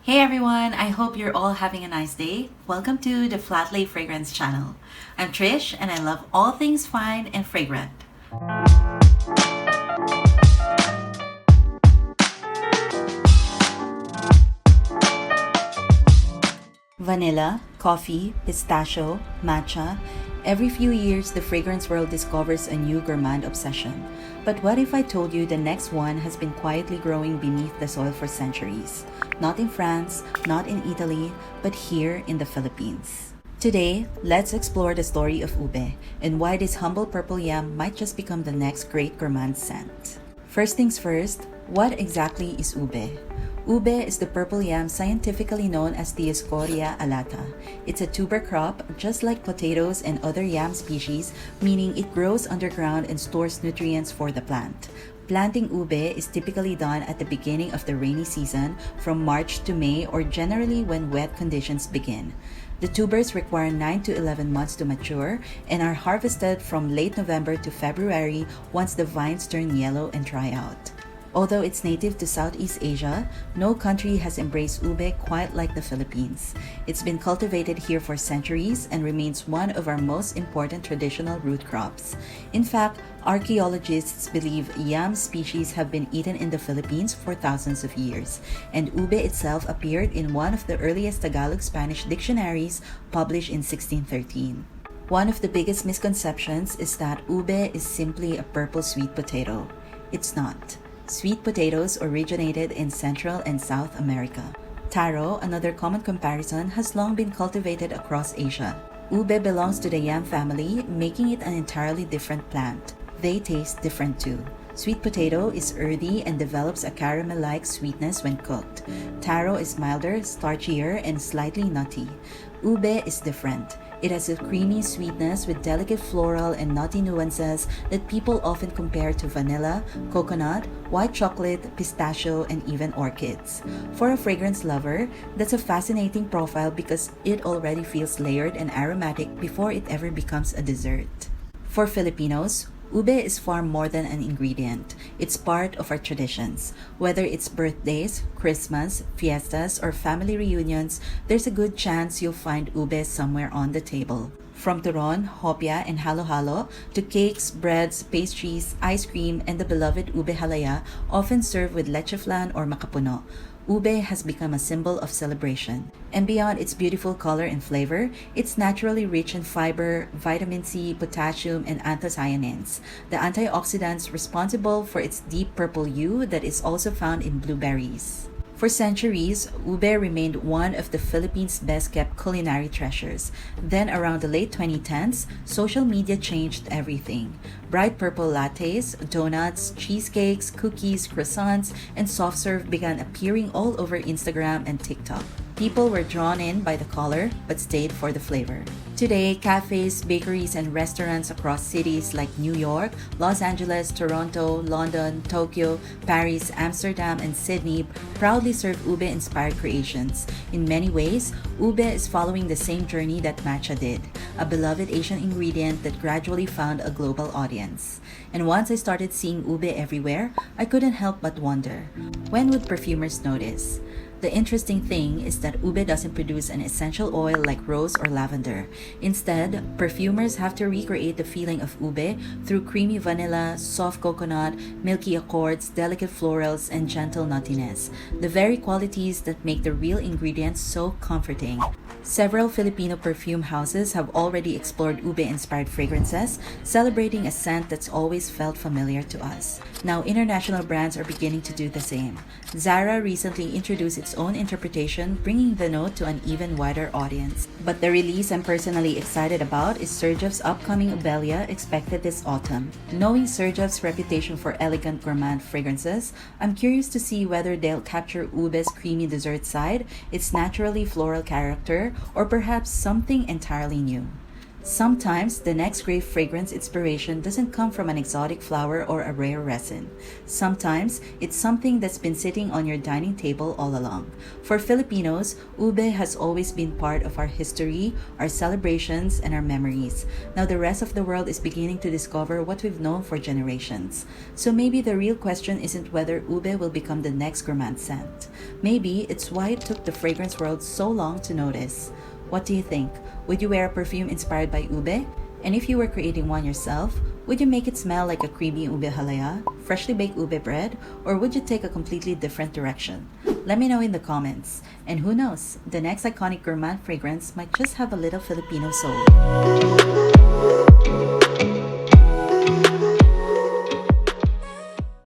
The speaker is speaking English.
Hey everyone, I hope you're all having a nice day. Welcome to the Flatlay Fragrance channel. I'm Trish and I love all things fine and fragrant. Vanilla, coffee, pistachio, matcha. Every few years, the fragrance world discovers a new gourmand obsession. But what if I told you the next one has been quietly growing beneath the soil for centuries? Not in France, not in Italy, but here in the Philippines. Today, let's explore the story of Ube and why this humble purple yam might just become the next great gourmand scent. First things first, what exactly is Ube? Ube is the purple yam scientifically known as Dioscorea alata. It's a tuber crop, just like potatoes and other yam species, meaning it grows underground and stores nutrients for the plant. Planting ube is typically done at the beginning of the rainy season, from March to May, or generally when wet conditions begin. The tubers require 9 to 11 months to mature and are harvested from late November to February once the vines turn yellow and dry out. Although it's native to Southeast Asia, no country has embraced ube quite like the Philippines. It's been cultivated here for centuries and remains one of our most important traditional root crops. In fact, archaeologists believe yam species have been eaten in the Philippines for thousands of years, and ube itself appeared in one of the earliest Tagalog-Spanish dictionaries published in 1613. One of the biggest misconceptions is that ube is simply a purple sweet potato. It's not. Sweet potatoes originated in Central and South America. Taro, another common comparison, has long been cultivated across Asia. Ube belongs to the yam family, making it an entirely different plant. They taste different too. Sweet potato is earthy and develops a caramel-like sweetness when cooked. Taro is milder, starchier, and slightly nutty. Ube is different. It has a creamy sweetness with delicate floral and nutty nuances that people often compare to vanilla, coconut, white chocolate, pistachio, and even orchids. For a fragrance lover, that's a fascinating profile because it already feels layered and aromatic before it ever becomes a dessert. For Filipinos, ube is far more than an ingredient. It's part of our traditions. Whether it's birthdays, Christmas, fiestas, or family reunions, there's a good chance you'll find ube somewhere on the table. From turon, hopia, and halo-halo to cakes, breads, pastries, ice cream, and the beloved ube halaya, often served with leche flan or makapuno, ube has become a symbol of celebration. And beyond its beautiful color and flavor, it's naturally rich in fiber, vitamin C, potassium, and anthocyanins, the antioxidants responsible for its deep purple hue that is also found in blueberries. For centuries, ube remained one of the Philippines' best-kept culinary treasures. Then around the late 2010s, social media changed everything. Bright purple lattes, donuts, cheesecakes, cookies, croissants, and soft serve began appearing all over Instagram and TikTok. People were drawn in by the color, but stayed for the flavor. Today, cafes, bakeries, and restaurants across cities like New York, Los Angeles, Toronto, London, Tokyo, Paris, Amsterdam, and Sydney proudly serve ube-inspired creations. In many ways, ube is following the same journey that matcha did, a beloved Asian ingredient that gradually found a global audience. And once I started seeing ube everywhere, I couldn't help but wonder, when would perfumers notice? The interesting thing is that ube doesn't produce an essential oil like rose or lavender. Instead, perfumers have to recreate the feeling of ube through creamy vanilla, soft coconut, milky accords, delicate florals, and gentle nuttiness, the very qualities that make the real ingredients so comforting. Several Filipino perfume houses have already explored ube-inspired fragrances, celebrating a scent that's always felt familiar to us. Now, international brands are beginning to do the same. Zara recently introduced its own interpretation, bringing the note to an even wider audience. But the release I'm personally excited about is Xerjoff's upcoming Ubelia, expected this autumn. Knowing Xerjoff's reputation for elegant gourmand fragrances, I'm curious to see whether they'll capture ube's creamy dessert side, its naturally floral character, or perhaps something entirely new. Sometimes the next great fragrance inspiration doesn't come from an exotic flower or a rare resin. Sometimes it's something that's been sitting on your dining table all along. For Filipinos, ube has always been part of our history, our celebrations, and our memories. Now the rest of the world is beginning to discover what we've known for generations. So maybe the real question isn't whether ube will become the next gourmand scent. Maybe it's why it took the fragrance world so long to notice. What do you think? Would you wear a perfume inspired by ube? And if you were creating one yourself, would you make it smell like a creamy ube halaya, freshly baked ube bread, or would you take a completely different direction? Let me know in the comments. And who knows, the next iconic gourmand fragrance might just have a little Filipino soul.